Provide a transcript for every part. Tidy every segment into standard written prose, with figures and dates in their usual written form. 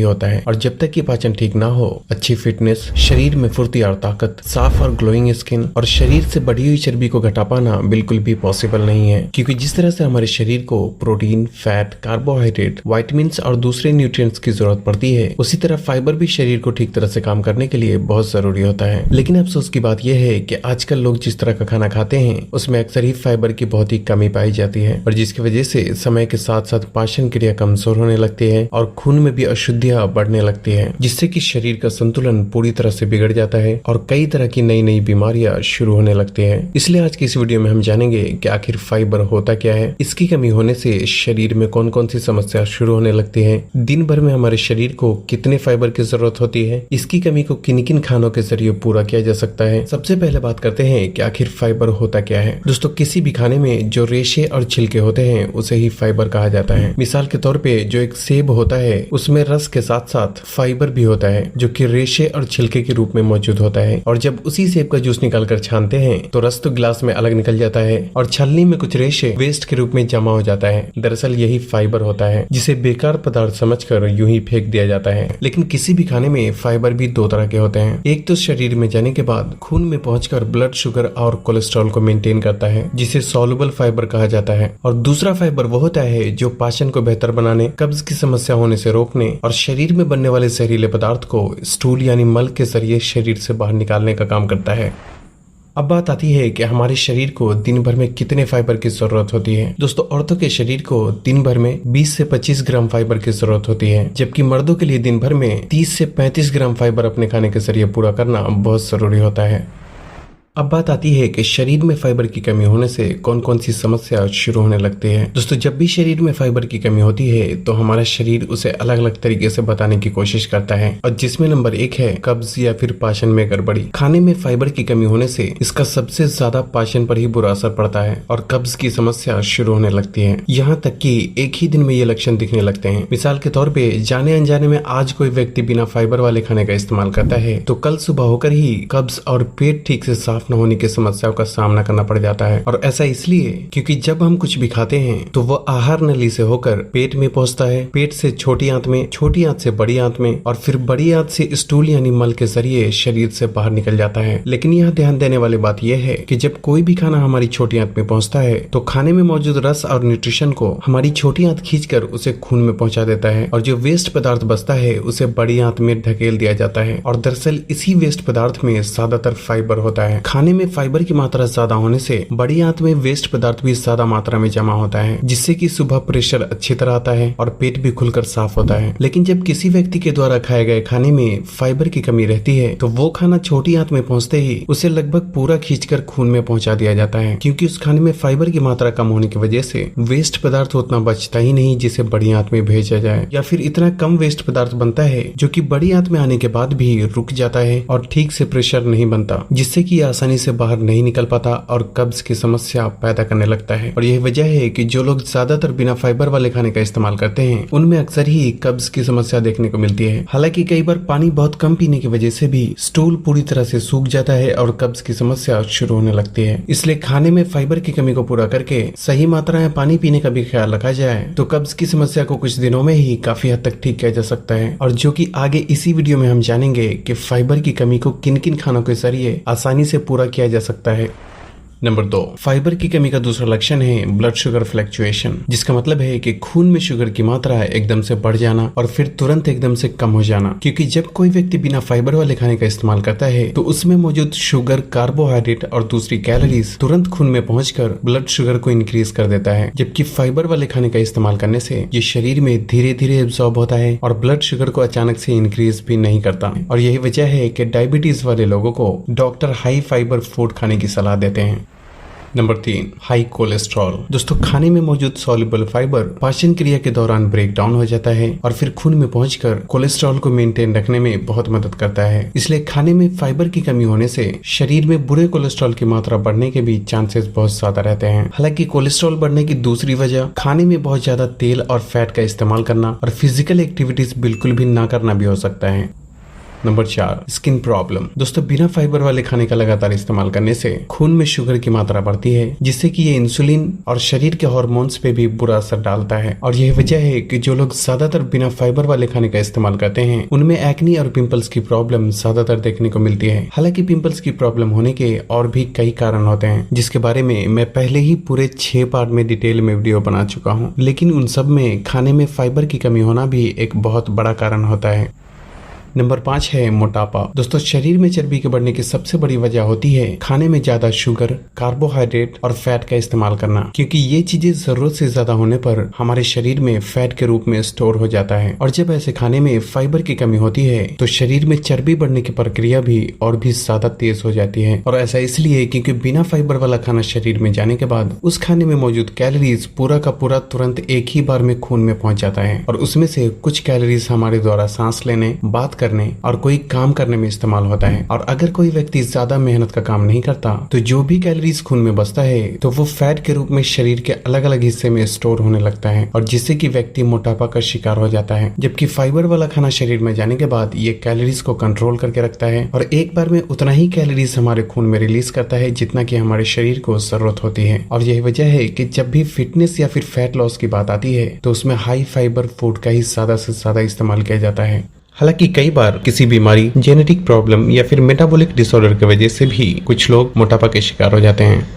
होता है। और जब तक कि पाचन ठीक ना हो, अच्छी फिटनेस, शरीर में फुर्ती और ताकत, साफ और ग्लोइंग स्किन और शरीर से बढ़ी हुई चर्बी को घटा पाना बिल्कुल भी पॉसिबल नहीं है। क्योंकि जिस तरह से हमारे शरीर को प्रोटीन, फैट, कार्बोहाइड्रेट, विटामिन्स और दूसरे न्यूट्रिएंट्स की जरूरत पड़ती है, उसी तरह फाइबर भी शरीर को ठीक तरह से काम करने के लिए बहुत जरूरी होता है। लेकिन अफसोस की बात यह है कि आजकल लोग जिस तरह का खाना खाते हैं उसमें अक्सर ही फाइबर की बहुत ही कमी पाई जाती है, और जिसकी वजह से समय के साथ साथ पाचन क्रिया कमजोर होने लगती है और खून में भी अशुद्धियां बढ़ने लगती है, जिससे कि शरीर का संतुलन पूरी तरह से बिगड़ जाता है और कई तरह की नई नई बीमारियां शुरू होने लगती है। इसलिए आज की इस वीडियो में हम जानेंगे कि आखिर फाइबर होता क्या है, इसकी कमी होने से शरीर में कौन कौन सी समस्या शुरू होने लगती है, दिन भर में हमारे शरीर को कितने फाइबर की जरूरत होती है, इसकी कमी को किन किन खानों के जरिए पूरा किया जा सकता है। सबसे पहले बात करते हैं कि आखिर फाइबर होता क्या है। दोस्तों, किसी भी खाने में जो रेशे और छिलके होते हैं उसे ही फाइबर कहा जाता है। मिसाल के तौर पे जो एक सेब होता है उसमें रस के साथ साथ फाइबर भी होता है, जो कि रेशे और छिलके के रूप में मौजूद होता है। और जब उसी सेब का जूस निकालकर छानते हैं तो रस तो गिलास में अलग निकल जाता है और छलनी में कुछ रेशे वेस्ट के रूप में जमा हो जाता है। दरअसल यही फाइबर होता है, जिसे बेकार पदार्थ समझकर यूं ही फेंक दिया जाता है। लेकिन किसी भी खाने में फाइबर भी दो तरह के होते हैं। एक तो शरीर में जाने के बाद खून में पहुंचकर ब्लड शुगर और कोलेस्ट्रॉल को मेंटेन करता है, जिसे सॉल्युबल फाइबर कहा जाता है। और दूसरा फाइबर वो होता है जो पाचन को बेहतर बनाने, कब्ज की समस्या होने से रोकने और शरीर में बनने वाले जहरीले पदार्थ को स्टूल यानी मल के जरिए शरीर से बाहर निकालने का काम करता है। अब बात आती है कि हमारे शरीर को दिन भर में कितने फाइबर की जरूरत होती है। दोस्तों, औरतों के शरीर को दिन भर में 20 से 25 ग्राम फाइबर की जरूरत होती है, जबकि मर्दों के लिए दिन भर में 30 से 35 ग्राम फाइबर अपने खाने के जरिए पूरा करना बहुत जरूरी होता है। अब बात आती है कि शरीर में फाइबर की कमी होने से कौन कौन सी समस्या शुरू होने लगती है। दोस्तों, जब भी शरीर में फाइबर की कमी होती है तो हमारा शरीर उसे अलग अलग तरीके से बताने की कोशिश करता है, और जिसमें नंबर 1 है कब्ज या फिर पाचन में गड़बड़ी। खाने में फाइबर की कमी होने से इसका सबसे ज्यादा पाचन पर ही बुरा असर पड़ता है और कब्ज की समस्या शुरू होने लगती है। यहाँ तक कि एक ही दिन में ये लक्षण दिखने लगते हैं। मिसाल के तौर पे जाने अनजाने में आज कोई व्यक्ति बिना फाइबर वाले खाने का इस्तेमाल करता है तो कल सुबह होकर ही कब्ज और पेट ठीक से साफ न होने की समस्याओं का सामना करना पड़ जाता है। और ऐसा इसलिए क्योंकि जब हम कुछ भी खाते हैं तो वो आहार नली से होकर पेट में पहुंचता है, पेट से छोटी आंत में, छोटी आंत से बड़ी आंत में और फिर बड़ी आंत से स्टूल यानी मल के जरिए शरीर से बाहर निकल जाता है। लेकिन यहाँ ध्यान देने वाली बात यह है कि जब कोई भी खाना हमारी छोटी आंत में पहुंचता है तो खाने में मौजूद रस और न्यूट्रिशन को हमारी छोटी आंत खींचकर उसे खून में पहुंचा देता है, और जो वेस्ट पदार्थ बचता है उसे बड़ी आंत में ढकेल दिया जाता है। और दरअसल इसी वेस्ट पदार्थ में ज्यादातर फाइबर होता है। खाने में फाइबर की मात्रा ज्यादा होने से बड़ी आंत में वेस्ट पदार्थ भी ज्यादा मात्रा में जमा होता है, जिससे कि सुबह प्रेशर अच्छी तरह आता है और पेट भी खुलकर साफ होता है। लेकिन जब किसी व्यक्ति के द्वारा खाए गए खाने में फाइबर की कमी रहती है तो वो खाना छोटी आंत में पहुंचते ही उसे लगभग पूरा खींचकर खून में पहुंचा दिया जाता है, क्योंकि उस खाने में फाइबर की मात्रा कम होने की वजह से वेस्ट पदार्थ उतना बचता ही नहीं जिसे बड़ी आंत में भेजा जाए, या फिर इतना कम वेस्ट पदार्थ बनता है जो कि बड़ी आंत में आने के बाद भी रुक जाता है और ठीक से प्रेशर नहीं बनता, जिससे कि आसानी से बाहर नहीं निकल पाता और कब्ज की समस्या पैदा करने लगता है। और यही वजह है कि जो लोग ज्यादातर बिना फाइबर वाले खाने का इस्तेमाल करते हैं उनमें अक्सर ही कब्ज की समस्या देखने को मिलती है। हालांकि कई बार पानी बहुत कम पीने की वजह से भी स्टूल पूरी तरह से सूख जाता है और कब्ज की समस्या शुरू होने लगती है। इसलिए खाने में फाइबर की कमी को पूरा करके सही मात्रा में पानी पीने का भी ख्याल रखा जाए तो कब्ज की समस्या को कुछ दिनों में ही काफी हद तक ठीक किया जा सकता है। और जो कि आगे इसी वीडियो में हम जानेंगे कि फाइबर की कमी को किन किन खानों के जरिए आसानी से पूरा किया जा सकता है। नंबर 2, फाइबर की कमी का दूसरा लक्षण है ब्लड शुगर फ्लक्चुएशन, जिसका मतलब है कि खून में शुगर की मात्रा एकदम से बढ़ जाना और फिर तुरंत एकदम से कम हो जाना। क्योंकि जब कोई व्यक्ति बिना फाइबर वाले खाने का इस्तेमाल करता है तो उसमें मौजूद शुगर, कार्बोहाइड्रेट और दूसरी कैलोरीज तुरंत खून में पहुंचकर ब्लड शुगर को इंक्रीज कर देता है, जबकि फाइबर वाले खाने का इस्तेमाल करने से ये शरीर में धीरे धीरे एब्सॉर्ब होता है और ब्लड शुगर को अचानक से इंक्रीज भी नहीं करता। और यही वजह है कि डायबिटीज वाले लोगों को डॉक्टर हाई फाइबर फूड खाने की सलाह देते हैं। Number 3, high cholesterol. दोस्तों, खाने में मौजूद सॉल्युबल फाइबर पाचन क्रिया के दौरान ब्रेक डाउन हो जाता है और फिर खून में पहुंचकर कोलेस्ट्रॉल को मेंटेन रखने में बहुत मदद करता है। इसलिए खाने में फाइबर की कमी होने से शरीर में बुरे कोलेस्ट्रॉल की मात्रा बढ़ने के भी चांसेस बहुत ज्यादा रहते हैं। हालांकि कोलेस्ट्रॉल बढ़ने की दूसरी वजह खाने में बहुत ज्यादा तेल और फैट का इस्तेमाल करना और फिजिकल एक्टिविटीज बिल्कुल भी ना करना भी हो सकता है। Number 4, skin problem. दोस्तों बिना फाइबर वाले खाने का लगातार इस्तेमाल करने से खून में शुगर की मात्रा बढ़ती है, जिससे कि ये इंसुलिन और शरीर के हार्मोन्स पे भी बुरा असर डालता है। और यह वजह है कि जो लोग ज्यादातर बिना फाइबर वाले खाने का इस्तेमाल करते हैं उनमें एक्ने और पिंपल्स की प्रॉब्लम ज्यादातर देखने को मिलती है। हालांकि पिंपल्स की प्रॉब्लम होने के और भी कई कारण होते हैं, जिसके बारे में मैं पहले ही पूरे 6 पार्ट में डिटेल में वीडियो बना चुका हूँ, लेकिन उन सब में खाने में फाइबर की कमी होना भी एक बहुत बड़ा कारण होता है। नंबर 5 है मोटापा। दोस्तों शरीर में चर्बी के बढ़ने की सबसे बड़ी वजह होती है खाने में ज्यादा शुगर, कार्बोहाइड्रेट और फैट का इस्तेमाल करना, क्योंकि ये चीजें जरूरत से ज्यादा होने पर हमारे शरीर में फैट के रूप में स्टोर हो जाता है। और जब ऐसे खाने में फाइबर की कमी होती है तो शरीर में चर्बी बढ़ने की प्रक्रिया भी और भी ज्यादा तेज हो जाती है। और ऐसा इसलिए क्योंकि बिना फाइबर वाला खाना शरीर में जाने के बाद उस खाने में मौजूद कैलोरीज पूरा का पूरा तुरंत एक ही बार में खून में पहुंच जाता है, और उसमें से कुछ कैलोरीज हमारे द्वारा सांस लेने, बात करने और कोई काम करने में इस्तेमाल होता है। और अगर कोई व्यक्ति ज्यादा मेहनत का काम नहीं करता तो जो भी कैलोरीज खून में बचता है तो वो फैट के रूप में शरीर के अलग अलग हिस्से में स्टोर होने लगता है, और जिससे कि व्यक्ति मोटापा का शिकार हो जाता है। जबकि फाइबर वाला खाना शरीर में जाने के बाद ये कैलोरीज को कंट्रोल करके रखता है और एक बार में उतना ही कैलोरीज हमारे खून में रिलीज करता है जितना कि हमारे शरीर को जरूरत होती है। और यही वजह है कि जब भी फिटनेस या फिर फैट लॉस की बात आती है तो उसमें हाई फाइबर फूड का ही ज्यादा से ज्यादा इस्तेमाल किया जाता है। हालांकि कई बार किसी बीमारी, जेनेटिक प्रॉब्लम या फिर मेटाबॉलिक डिसऑर्डर की वजह से भी कुछ लोग मोटापा के शिकार हो जाते हैं।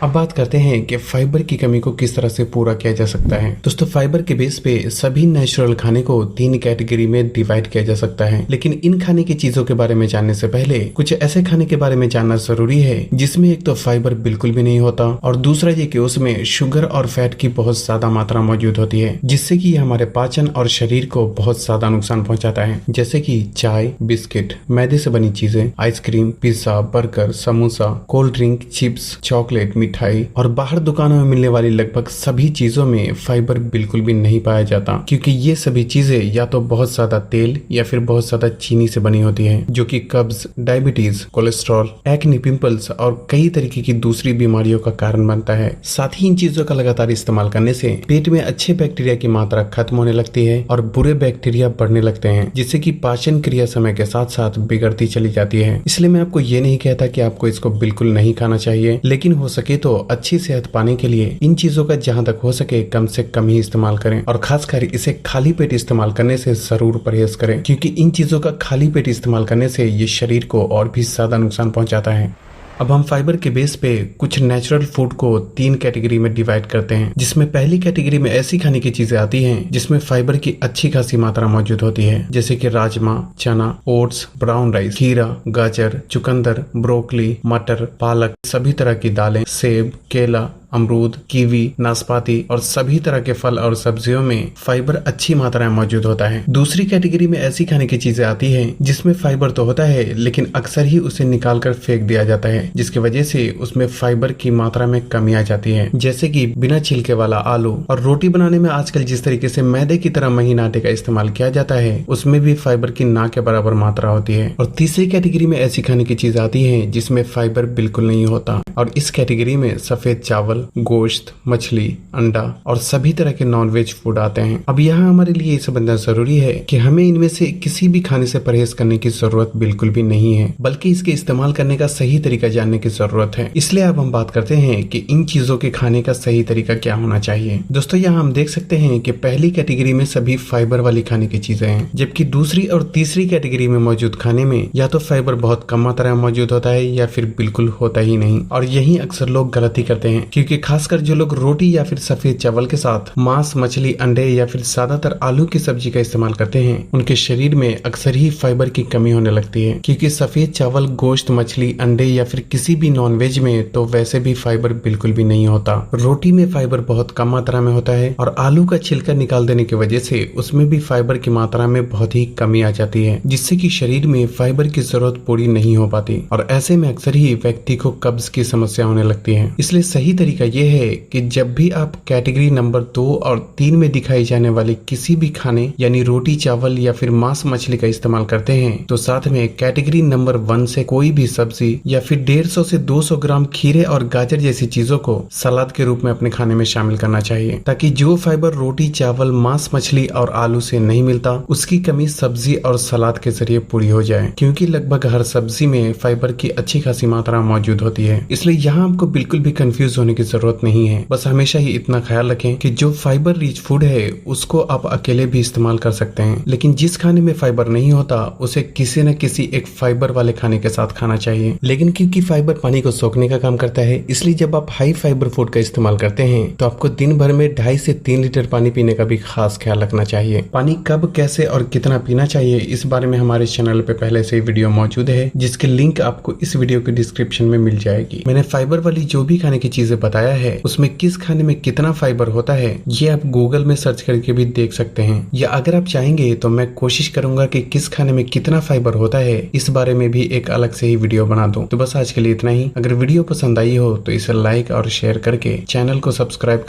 अब बात करते हैं कि फाइबर की कमी को किस तरह से पूरा किया जा सकता है। दोस्तों फाइबर के बेस पे सभी नेचुरल खाने को 3 कैटेगरी में डिवाइड किया जा सकता है, लेकिन इन खाने की चीजों के बारे में जानने से पहले कुछ ऐसे खाने के बारे में जानना जरूरी है जिसमें एक तो फाइबर बिल्कुल भी नहीं होता और दूसरा ये कि उसमें शुगर और फैट की बहुत ज्यादा मात्रा मौजूद होती है, जिससे कि हमारे पाचन और शरीर को बहुत ज्यादा नुकसान पहुंचाता है। जैसे कि चाय, बिस्किट, मैदे से बनी चीजें, ice cream, pizza, burger, samosa, cold drink, chips, chocolate, मिठाई और बाहर दुकानों में मिलने वाली लगभग सभी चीजों में फाइबर बिल्कुल भी नहीं पाया जाता, क्योंकि ये सभी चीजें या तो बहुत ज्यादा तेल या फिर बहुत ज्यादा चीनी से बनी होती है, जो कि कब्ज, डायबिटीज, कोलेस्ट्रॉल, एक्ने, पिंपल्स और कई तरीके की दूसरी बीमारियों का कारण बनता है। साथ ही इन चीजों का लगातार इस्तेमाल करने से पेट में अच्छे बैक्टीरिया की मात्रा खत्म होने लगती है और बुरे बैक्टीरिया बढ़ने लगते हैं, जिससे कि पाचन क्रिया समय के साथ साथ बिगड़ती चली जाती है। इसलिए मैं आपको ये नहीं कहता कि आपको इसको बिल्कुल नहीं खाना चाहिए, लेकिन हो सके तो अच्छी सेहत पाने के लिए इन चीजों का जहां तक हो सके कम से कम ही इस्तेमाल करें, और खासकर इसे खाली पेट इस्तेमाल करने से जरूर परहेज करें, क्योंकि इन चीजों का खाली पेट इस्तेमाल करने से ये शरीर को और भी ज्यादा नुकसान पहुंचाता है। अब हम फाइबर के बेस पे कुछ नेचुरल फूड को 3 कैटेगरी में डिवाइड करते हैं, जिसमें पहली कैटेगरी में ऐसी खाने की चीजें आती हैं जिसमें फाइबर की अच्छी खासी मात्रा मौजूद होती है, जैसे कि राजमा, चना, ओट्स, ब्राउन राइस, खीरा, गाजर, चुकंदर, ब्रोकली, मटर, पालक, सभी तरह की दालें, सेब, केला, अमरूद, कीवी, नाशपाती और सभी तरह के फल और सब्जियों में फाइबर अच्छी मात्रा में मौजूद होता है। दूसरी कैटेगरी में ऐसी खाने की चीजें आती हैं जिसमें फाइबर तो होता है, लेकिन अक्सर ही उसे निकाल कर फेंक दिया जाता है, जिसकी वजह से उसमें फाइबर की मात्रा में कमी आ जाती है, जैसे कि बिना छिलके वाला आलू। और रोटी बनाने में आजकल जिस तरीके से मैदे की तरह महीन आटे का इस्तेमाल किया जाता है, उसमें भी फाइबर की ना के बराबर मात्रा होती है। और तीसरी कैटेगरी में ऐसी खाने की चीज आती है जिसमें फाइबर बिल्कुल नहीं होता, और इस कैटेगरी में सफेद चावल, गोश्त, मछली, अंडा और सभी तरह के नॉनवेज फूड आते हैं। अब यहाँ हमारे लिए ये समझना जरूरी है कि हमें इनमें से किसी भी खाने से परहेज करने की जरूरत बिल्कुल भी नहीं है, बल्कि इसके इस्तेमाल करने का सही तरीका जानने की जरूरत है। इसलिए अब हम बात करते हैं कि इन चीजों के खाने का सही तरीका क्या होना चाहिए। दोस्तों यहाँ हम देख सकते हैं कि पहली कैटेगरी में सभी फाइबर वाली खाने की चीजें हैं, जबकि दूसरी और तीसरी कैटेगरी में मौजूद खाने में या तो फाइबर बहुत कम मात्रा में मौजूद होता है या फिर बिल्कुल होता ही नहीं। और यही अक्सर लोग गलती करते हैं, क्योंकि खासकर जो लोग रोटी या फिर सफेद चावल के साथ मांस, मछली, अंडे या फिर ज्यादातर आलू की सब्जी का इस्तेमाल करते हैं, उनके शरीर में अक्सर ही फाइबर की कमी होने लगती है, क्योंकि सफेद चावल, गोश्त, मछली, अंडे या फिर किसी भी नॉनवेज में तो वैसे भी फाइबर बिल्कुल भी नहीं होता। रोटी में फाइबर बहुत कम मात्रा में होता है और आलू का छिलका निकाल देने की वजह से उसमें भी फाइबर की मात्रा में बहुत ही कमी आ जाती है, जिससे कि शरीर में फाइबर की जरूरत पूरी नहीं हो पाती, और ऐसे में अक्सर ही व्यक्ति को कब्ज की समस्या होने लगती है। इसलिए सही तरीका तरीका ये है कि जब भी आप कैटेगरी नंबर 2 और 3 में दिखाई जाने वाले किसी भी खाने यानी रोटी चावल या फिर मांस मछली का इस्तेमाल करते हैं तो साथ में कैटेगरी नंबर 1 से कोई भी सब्जी या फिर 150 से 200 ग्राम खीरे और गाजर जैसी चीजों को सलाद के रूप में अपने खाने में शामिल करना चाहिए, ताकि जो फाइबर रोटी चावल मांस मछली और आलू से नहीं मिलता उसकी कमी सब्जी और सलाद के जरिए पूरी हो जाए, क्योंकि लगभग हर सब्जी में फाइबर की अच्छी खासी मात्रा मौजूद होती है। इसलिए यहाँ आपको बिल्कुल भी कंफ्यूज होने की जरूरत नहीं है। बस हमेशा ही इतना ख्याल रखें कि जो फाइबर रिच फूड है उसको आप अकेले भी इस्तेमाल कर सकते हैं, लेकिन जिस खाने में फाइबर नहीं होता उसे किसी न किसी एक फाइबर वाले खाने के साथ खाना चाहिए। लेकिन क्योंकि फाइबर पानी को सोखने का काम करता है, इसलिए जब आप हाई फाइबर फूड का इस्तेमाल करते हैं तो आपको दिन भर में 2.5 से 3 लीटर पानी पीने का भी खास ख्याल रखना चाहिए। पानी कब, कैसे और कितना पीना चाहिए इस बारे में हमारे चैनल पे पहले से ही वीडियो मौजूद है, जिसके लिंक आपको इस वीडियो के डिस्क्रिप्शन में मिल जाएगी। मैंने फाइबर वाली जो भी खाने की चीजें बताया है उसमें किस खाने में कितना फाइबर होता है ये आप गूगल में सर्च करके भी देख सकते हैं, या अगर आप चाहेंगे तो मैं कोशिश करूंगा कि किस खाने में कितना फाइबर होता है इस बारे में भी एक अलग से ही वीडियो बना दूं। तो बस आज के लिए इतना ही। अगर वीडियो पसंद आई हो तो इसे लाइक और शेयर करके चैनल को सब्सक्राइब